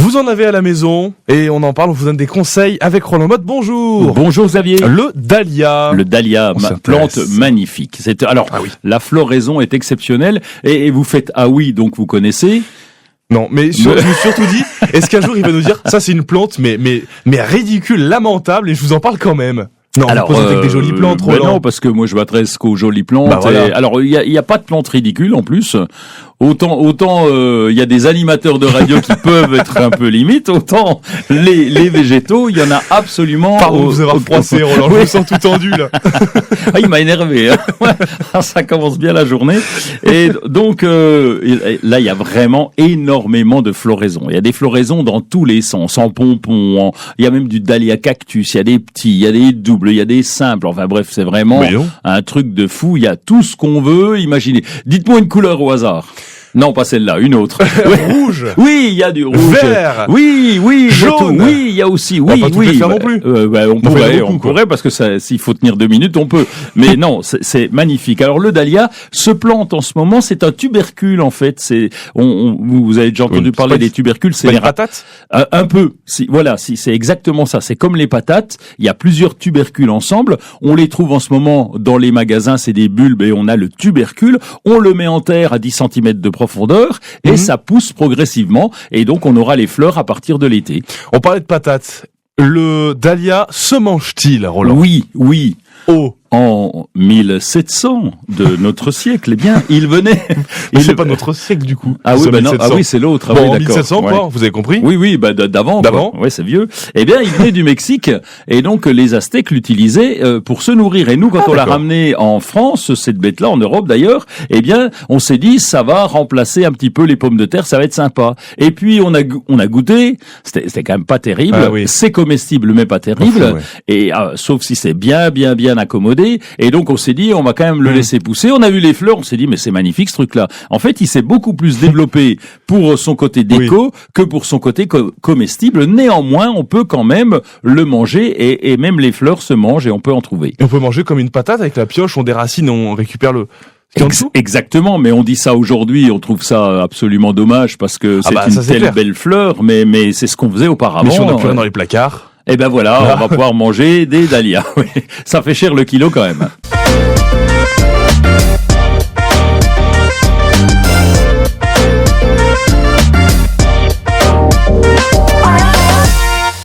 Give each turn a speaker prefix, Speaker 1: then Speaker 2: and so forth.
Speaker 1: Vous en avez à la maison et on en parle, on vous donne des conseils avec Roland Motte. Bonjour.
Speaker 2: Bonjour Xavier.
Speaker 1: Le dahlia.
Speaker 2: Le dahlia, plante magnifique. La floraison est exceptionnelle et vous faites donc vous connaissez.
Speaker 1: Non, mais je me suis surtout dit, est-ce qu'un jour il va nous dire, ça c'est une plante, mais ridicule, lamentable, et je vous en parle quand même. Non,
Speaker 2: alors,
Speaker 1: vous posez avec des jolies plantes, Roland.
Speaker 2: Non, parce que moi je m'adresse qu'aux jolies plantes.
Speaker 1: Bah voilà.
Speaker 2: Alors il y a pas de plantes ridicules en plus. Autant il y a des animateurs de radio qui peuvent être un peu limites, autant les végétaux, il y en a absolument.
Speaker 1: Pardon de vous avoir froissé, Roland. Je me sens tout tendu là.
Speaker 2: Ah, il m'a énervé. Hein. Ça commence bien la journée. Et donc là, il y a vraiment énormément de floraisons. Il y a des floraisons dans tous les sens, en pompons. Il y a même du dahlia cactus. Il y a des petits, il y a des doubles, il y a des simples. Enfin bref, c'est vraiment un truc de fou. Il y a tout ce qu'on veut imaginer. Dites-moi une couleur au hasard. Non, pas celle-là, une autre.
Speaker 1: Rouge.
Speaker 2: Oui, il y a du rouge.
Speaker 1: Vert.
Speaker 2: Oui,
Speaker 1: jaune.
Speaker 2: Oui, il y a aussi.
Speaker 1: On va pas tout les faire non plus.
Speaker 2: On pourrait parce que s'il faut tenir 2 minutes, on peut. Mais non, c'est magnifique. Alors le dahlia se plante en ce moment. C'est un tubercule en fait. Vous avez déjà entendu parler des tubercules.
Speaker 1: C'est les patates.
Speaker 2: Un peu. C'est exactement ça. C'est comme les patates. Il y a plusieurs tubercules ensemble. On les trouve en ce moment dans les magasins. C'est des bulbes et on a le tubercule. On le met en terre à 10 cm de profondeur et ça pousse progressivement et donc on aura les fleurs à partir de l'été.
Speaker 1: On parlait de patates. Le dahlia se mange-t-il, Roland?
Speaker 2: Oui. En 1700 de notre siècle, eh bien, il venait.
Speaker 1: Mais c'est pas notre siècle du coup.
Speaker 2: Ah oui, non. Ah oui, c'est l'autre.
Speaker 1: Bon, en 1700 quoi, vous avez compris?
Speaker 2: Oui, d'avant. Ouais, c'est vieux. Eh bien, il venait du Mexique et donc les Aztèques l'utilisaient pour se nourrir. Et nous, quand on l'a ramené en France, cette bête-là, en Europe d'ailleurs, eh bien, on s'est dit ça va remplacer un petit peu les pommes de terre, ça va être sympa. Et puis on a goûté, c'était quand même pas terrible.
Speaker 1: Ah, oui.
Speaker 2: C'est comestible, mais pas terrible. Et sauf si c'est bien accommodé. Et donc on s'est dit on va quand même le laisser pousser. On a vu les fleurs, on s'est dit mais c'est magnifique ce truc-là. En fait, il s'est beaucoup plus développé pour son côté déco que pour son côté comestible. Néanmoins, on peut quand même le manger et même les fleurs se mangent et on peut en trouver.
Speaker 1: Et on peut manger comme une patate avec la pioche, on déracine, on récupère le...
Speaker 2: Exactement, mais on dit ça aujourd'hui, on trouve ça absolument dommage parce que c'est une telle belle fleur, mais c'est ce qu'on faisait auparavant.
Speaker 1: Mais si on n'a plus rien dans les placards.
Speaker 2: Eh ben voilà, on va pouvoir manger des dahlias. Ça fait cher le kilo quand même.